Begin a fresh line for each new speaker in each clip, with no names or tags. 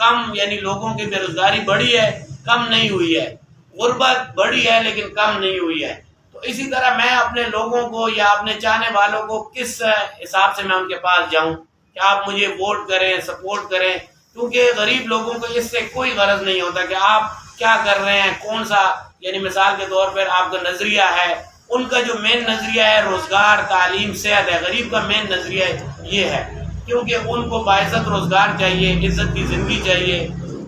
کم یعنی لوگوں کی بے روزگاری بڑھی ہے، کم نہیں ہوئی ہے، غربت بڑھی ہے لیکن کم نہیں ہوئی ہے۔ تو اسی طرح میں اپنے لوگوں کو یا اپنے چاہنے والوں کو کس حساب سے میں ان کے پاس جاؤں کہ آپ مجھے ووٹ کریں، سپورٹ کریں، کیونکہ غریب لوگوں کو اس سے کوئی غرض نہیں ہوتا کہ آپ کیا کر رہے ہیں، کون سا یعنی مثال کے طور پر آپ کا نظریہ ہے۔ ان کا جو مین نظریہ ہے روزگار، تعلیم، صحت ہے۔ غریب کا مین نظریہ یہ ہے، کیونکہ ان کو باعزت روزگار چاہیے، عزت کی زندگی چاہیے،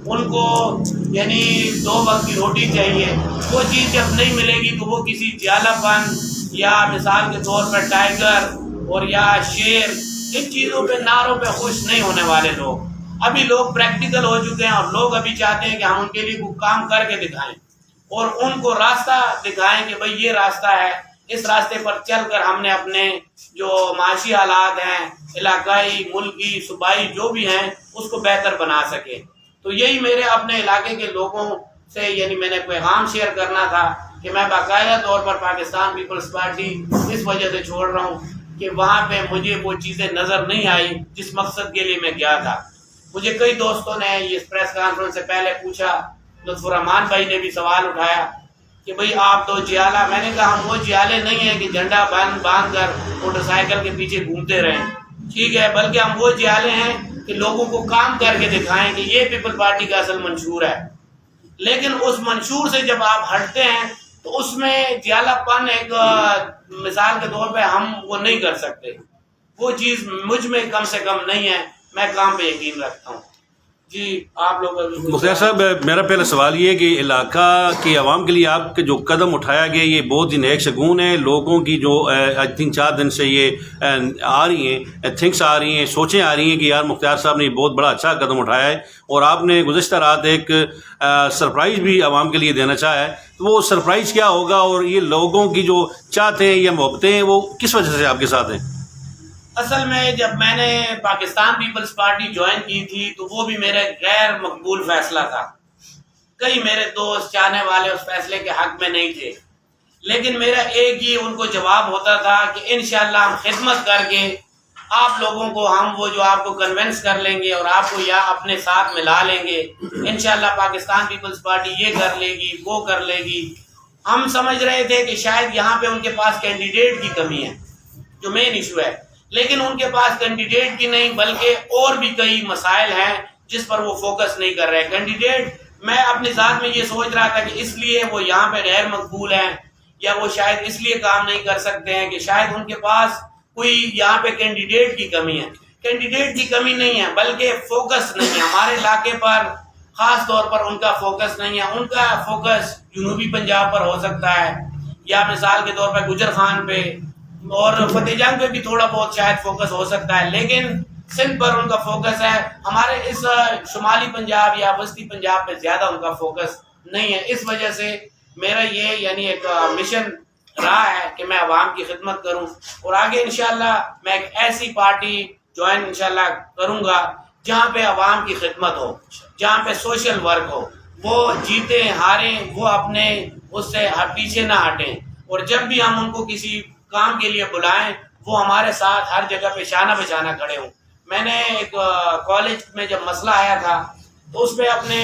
ان کو یعنی 2 وقت کی روٹی چاہیے۔ وہ چیز جب نہیں ملے گی تو وہ کسی جیالہ پن یا مثال کے طور پر ٹائیگر اور یا شیر، ان چیزوں پہ نعروں پہ خوش نہیں ہونے والے لوگ۔ ابھی لوگ پریکٹیکل ہو چکے ہیں اور لوگ ابھی چاہتے ہیں کہ ہم ان کے لیے کوئی کام کر کے دکھائیں اور ان کو راستہ دکھائیں کہ بھئی یہ راستہ ہے، اس راستے پر چل کر ہم نے اپنے جو معاشی حالات ہیں، علاقائی، ملکی، صوبائی جو بھی ہیں، اس کو بہتر بنا سکے۔ تو یہی میرے اپنے علاقے کے لوگوں سے یعنی میں نے پیغام شیئر کرنا تھا کہ میں باقاعدہ طور پر پاکستان پیپلز پارٹی اس وجہ سے چھوڑ رہا ہوں کہ وہاں پہ مجھے وہ چیزیں نظر نہیں آئی جس مقصد کے لیے میں گیا تھا۔ مجھے کئی دوستوں نے یہ پریس کانفرنس سے پہلے پوچھا، لطف الرحمان بھائی نے بھی سوال اٹھایا کہ بھئی آپ تو جیالہ، میں نے کہا ہم وہ جیالے نہیں ہیں کہ جھنڈا باندھ کر موٹر سائیکل کے پیچھے گھومتے رہیں، ٹھیک ہے، بلکہ ہم وہ جیالے ہیں کہ لوگوں کو کام کر کے دکھائیں کہ یہ پیپل پارٹی کا اصل منشور ہے۔ لیکن اس منشور سے جب آپ ہٹتے ہیں تو اس میں جیالہ پن ایک مثال کے طور پہ ہم وہ نہیں کر سکتے، وہ چیز مجھ میں کم سے کم نہیں ہے، میں کام پہ یقین رکھتا ہوں۔ جی آپ لوگ
مختار صاحب، میرا پہلا سوال یہ ہے کہ علاقہ کی عوام کے لیے آپ کے جو قدم اٹھایا گیا یہ بہت ہی نیک شگون ہے۔ لوگوں کی جو آئی تھنک 4 دن سے یہ آ رہی ہیں تھنکس آ رہی ہیں، سوچیں آ رہی ہیں کہ یار مختار صاحب نے یہ بہت بڑا اچھا قدم اٹھایا ہے، اور آپ نے گزشتہ رات ایک سرپرائز بھی عوام کے لیے دینا چاہا ہے۔ تو وہ سرپرائز کیا ہوگا، اور یہ لوگوں کی جو چاہتے ہیں یا محبتیں ہیں وہ کس وجہ سے آپ کے ساتھ ہیں؟
اصل میں جب میں نے پاکستان پیپلز پارٹی جوائن کی تھی تو وہ بھی میرے غیر مقبول فیصلہ تھا۔ کئی میرے دوست چاہنے والے اس فیصلے کے حق میں نہیں تھے، لیکن میرا ایک ہی ان کو جواب ہوتا تھا کہ انشاءاللہ ہم خدمت کر کے آپ لوگوں کو ہم وہ جو آپ کو کنونس کر لیں گے اور آپ کو یا اپنے ساتھ ملا لیں گے، انشاءاللہ پاکستان پیپلز پارٹی یہ کر لے گی، وہ کر لے گی۔ ہم سمجھ رہے تھے کہ شاید یہاں پہ ان کے پاس کینڈیڈیٹ کی کمی ہے، جو مین ایشو ہے، لیکن ان کے پاس کینڈیڈیٹ کی نہیں بلکہ اور بھی کئی مسائل ہیں جس پر وہ فوکس نہیں کر رہے۔ کینڈیڈیٹ میں اپنی ذات میں یہ سوچ رہا تھا کہ اس لیے وہ یہاں پہ غیر مقبول ہیں، یا وہ شاید اس لیے کام نہیں کر سکتے ہیں کہ شاید ان کے پاس کوئی یہاں پہ کینڈیڈیٹ کی کمی ہے۔ کینڈیڈیٹ کی کمی نہیں ہے بلکہ فوکس نہیں ہے ہمارے علاقے پر، خاص طور پر ان کا فوکس نہیں ہے۔ ان کا فوکس جنوبی پنجاب پر ہو سکتا ہے، یا مثال کے طور پر گجر خان پہ اور فتح جنگ پہ بھی تھوڑا بہت شاید فوکس ہو سکتا ہے، لیکن سندھ پر ان کا فوکس ہے۔ ہمارے اس شمالی پنجاب یا وسطی پنجاب پہ زیادہ ان کا فوکس نہیں ہے۔ اس وجہ سے میرا یہ یعنی ایک مشن رہا ہے کہ میں عوام کی خدمت کروں، اور آگے انشاءاللہ میں ایک ایسی پارٹی جوائن انشاءاللہ کروں گا جہاں پہ عوام کی خدمت ہو، جہاں پہ سوشل ورک ہو، وہ جیتے ہاریں وہ اپنے اس سے پیچھے نہ ہٹیں، اور جب بھی ہم ان کو کسی کام کے لیے بلائیں وہ ہمارے ساتھ ہر جگہ پہ شانہ بہ شانہ کھڑے ہوں۔ میں نے ایک کالج میں جب مسئلہ آیا تھا تو اس پہ اپنے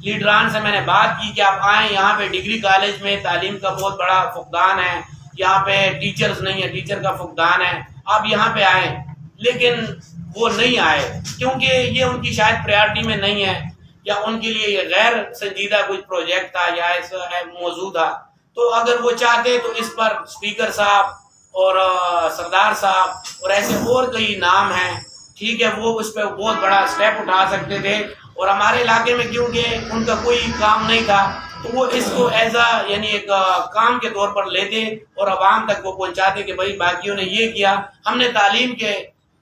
لیڈران سے میں نے بات کی کہ آپ آئیں، یہاں پہ ڈگری کالج میں تعلیم کا بہت بڑا فقدان ہے، یہاں پہ ٹیچرز نہیں ہے، ٹیچر کا فقدان ہے، آپ یہاں پہ آئیں، لیکن وہ نہیں آئے کیونکہ یہ ان کی شاید پریارٹی میں نہیں ہے، یا ان کے لیے یہ غیر سنجیدہ کوئی پروجیکٹ تھا یا ایسا موضوع تھا۔ تو اگر وہ چاہتے تو اس پر اسپیکر صاحب اور سردار صاحب اور ایسے اور کئی نام ہیں، ٹھیک ہے، وہ اس پہ بہت بڑا سٹیپ اٹھا سکتے تھے، اور ہمارے علاقے میں کیونکہ ان کا کوئی کام نہیں تھا تو وہ اس کو ایز اے یعنی ایک کام کے طور پر لیتے اور عوام تک وہ پہنچاتے کہ بھائی باقیوں نے یہ کیا، ہم نے تعلیم کے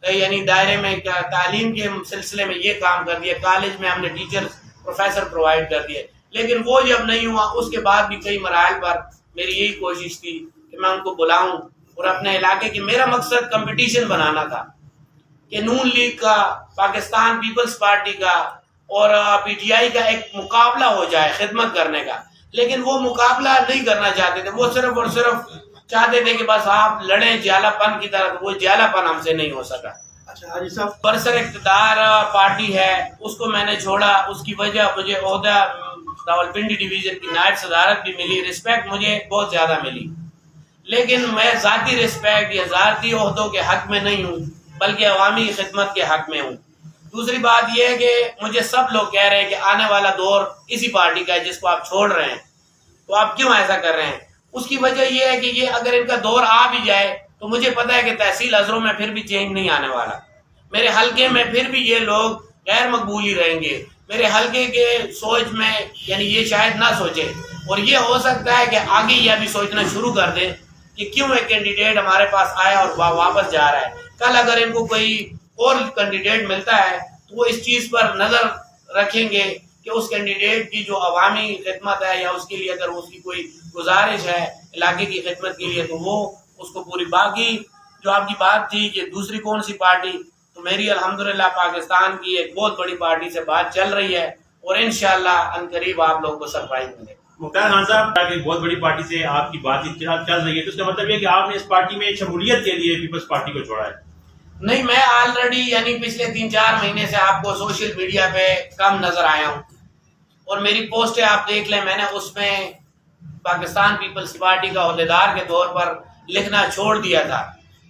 یعنی دائرے میں تعلیم کے سلسلے میں یہ کام کر دیا، کالج میں ہم نے ٹیچر پروفیسر پرووائڈ کر دیے، لیکن وہ جب نہیں ہوا اس کے بعد بھی کئی مراحل پر میری یہی کوشش تھی کہ میں ان کو بلاؤں اور اپنے علاقے کی، میرا مقصد کمپٹیشن بنانا تھا کہ نون لیگ کا، پاکستان پیپلز پارٹی کا اور پی ٹی آئی کا ایک مقابلہ ہو جائے خدمت کرنے کا، لیکن وہ مقابلہ نہیں کرنا چاہتے تھے، وہ صرف اور صرف چاہتے تھے کہ بس آپ لڑیں جیالہ پن کی طرح، وہ جیالہ پن ہم سے نہیں ہو سکا۔
اچھا حاجی صاحب،
برسر اقتدار پارٹی ہے، اس کو میں نے چھوڑا، اس کی وجہ مجھے عہدہ راولپنڈی ڈویژن کی نائب صدارت بھی ملی، رسپیکٹ مجھے بہت زیادہ ملی، لیکن میں ذاتی رسپیکٹ یا ذاتی عہدوں کے حق میں نہیں ہوں، بلکہ عوامی خدمت کے حق میں ہوں۔ دوسری بات یہ ہے کہ مجھے سب لوگ کہہ رہے ہیں کہ آنے والا دور اسی پارٹی کا ہے جس کو آپ چھوڑ رہے ہیں، تو آپ کیوں ایسا کر رہے ہیں؟ اس کی وجہ یہ ہے کہ یہ اگر ان کا دور آ بھی جائے تو مجھے پتا ہے کہ تحصیل ازروں میں پھر بھی چینج نہیں آنے والا، میرے حلقے میں پھر بھی یہ لوگ غیر مقبول ہی رہیں گے، میرے حلقے کے سوچ میں یعنی یہ شاید نہ سوچے، اور یہ ہو سکتا ہے کہ آگے یہ ابھی سوچنا شروع کر دیں کہ کیوں ایک کینڈیڈیٹ ہمارے پاس آیا اور واپس جا رہا ہے۔ کل اگر ان کو کوئی اور کینڈیڈیٹ ملتا ہے تو وہ اس چیز پر نظر رکھیں گے کہ اس کینڈیڈیٹ کی جو عوامی خدمت ہے یا اس کے لیے اگر اس کی کوئی گزارش ہے علاقے کی خدمت کے لیے تو وہ اس کو پوری۔ باقی جو آپ کی بات تھی کہ دوسری کون سی پارٹی، تو میری الحمدللہ پاکستان کی ایک بہت بڑی پارٹی سے بات چل رہی ہے اور انشاءاللہ عنقریب آپ لوگوں کو سرپرائز ملے گا۔
مختار خان صاحب، ایک بہت بڑی پارٹی سے آپ کی بات چل رہی ہے، تو اس کا مطلب یہ کہ آپ نے اس پارٹی میں شمولیت کے لیے پیپلز پارٹی کو چھوڑا ہے؟
نہیں، میں آلریڈی یعنی پچھلے 3-4 مہینے سے آپ کو سوشل میڈیا پہ کم نظر آیا ہوں، اور میری پوسٹیں آپ دیکھ لیں، میں نے اس میں پاکستان پیپلز پارٹی کا عہدیدار کے طور پر لکھنا چھوڑ دیا تھا،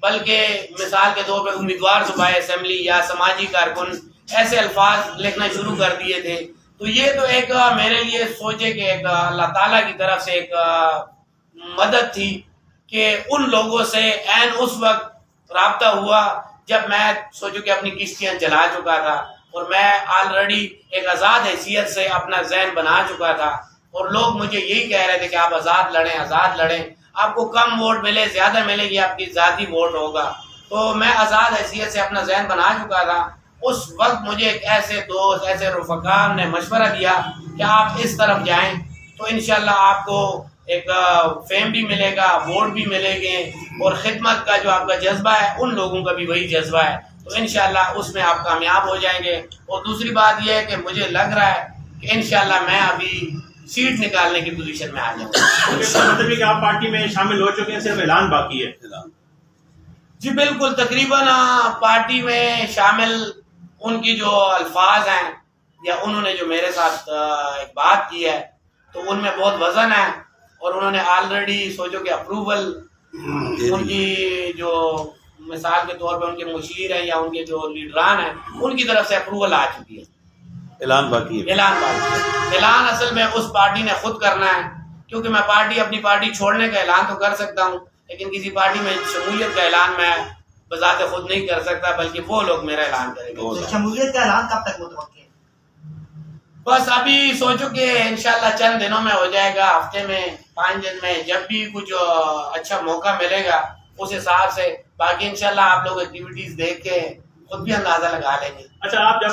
بلکہ مثال کے طور پہ امیدوار صوبائی اسمبلی یا سماجی کارکن ایسے الفاظ لکھنا شروع کر دیے تھے۔ تو یہ تو ایک میرے لیے سوچے کہ ایک اللہ تعالیٰ کی طرف سے ایک مدد تھی کہ ان لوگوں سے عین اس وقت رابطہ ہوا جب میں سوچوں کہ اپنی کشتیاں چلا چکا تھا اور میں آلریڈی ایک آزاد حیثیت سے اپنا ذہن بنا چکا تھا، اور لوگ مجھے یہی کہہ رہے تھے کہ آپ آزاد لڑیں، آپ کو کم ووٹ ملے زیادہ ملے یہ آپ کی ذاتی ووٹ ہوگا۔ تو میں آزاد حیثیت سے اپنا ذہن بنا چکا تھا۔ اس وقت مجھے ایک ایسے دوست، ایسے رفقا نے مشورہ دیا کہ آپ اس طرف جائیں تو انشاءاللہ آپ کو ایک فیم بھی ملے گا، ووٹ بھی ملیں گے، اور خدمت کا جو آپ کا جذبہ ہے ان لوگوں کا بھی وہی جذبہ ہے، تو انشاءاللہ اس میں آپ کامیاب ہو جائیں گے۔ اور دوسری بات یہ ہے کہ مجھے لگ رہا ہے کہ انشاءاللہ میں ابھی سیٹ نکالنے کی پوزیشن میں آ جاؤں گا۔
اس کا مطلب یہ کہ آپ پارٹی میں شامل ہو چکے ہیں، صرف اعلان باقی ہے؟
جی بالکل، تقریباً پارٹی میں شامل ان کی جو الفاظ ہیں یا انہوں نے جو میرے ساتھ ایک بات کی ہے تو ان میں بہت وزن ہے، اور انہوں نے آلریڈی سوچو کہ اپروول ان کی جو مثال کے طور پہ ان کے مشیر ہیں یا ان کے جو لیڈران ہیں ان کی طرف سے اپروول آ چکی ہے۔
اعلان باقی ہے؟
اعلان اصل میں اس پارٹی نے خود کرنا ہے، کیونکہ میں اپنی پارٹی چھوڑنے کا اعلان تو کر سکتا ہوں لیکن کسی پارٹی میں شمولیت کا اعلان میں بذات خود نہیں کر سکتا، بلکہ وہ لوگ میرا اعلان کریں گے۔
شمولیت کا اعلان کب تک متوقع ہے؟
بس ابھی سوچو کہ انشاءاللہ چند دنوں میں ہو جائے گا، ہفتے میں 5 دن میں، جب بھی کچھ اچھا موقع ملے گا اس حساب سے۔ باقی انشاءاللہ آپ لوگ ایکٹیویٹیز دیکھ کے خود بھی اندازہ لگا لیں گے۔
اچھا، آپ جب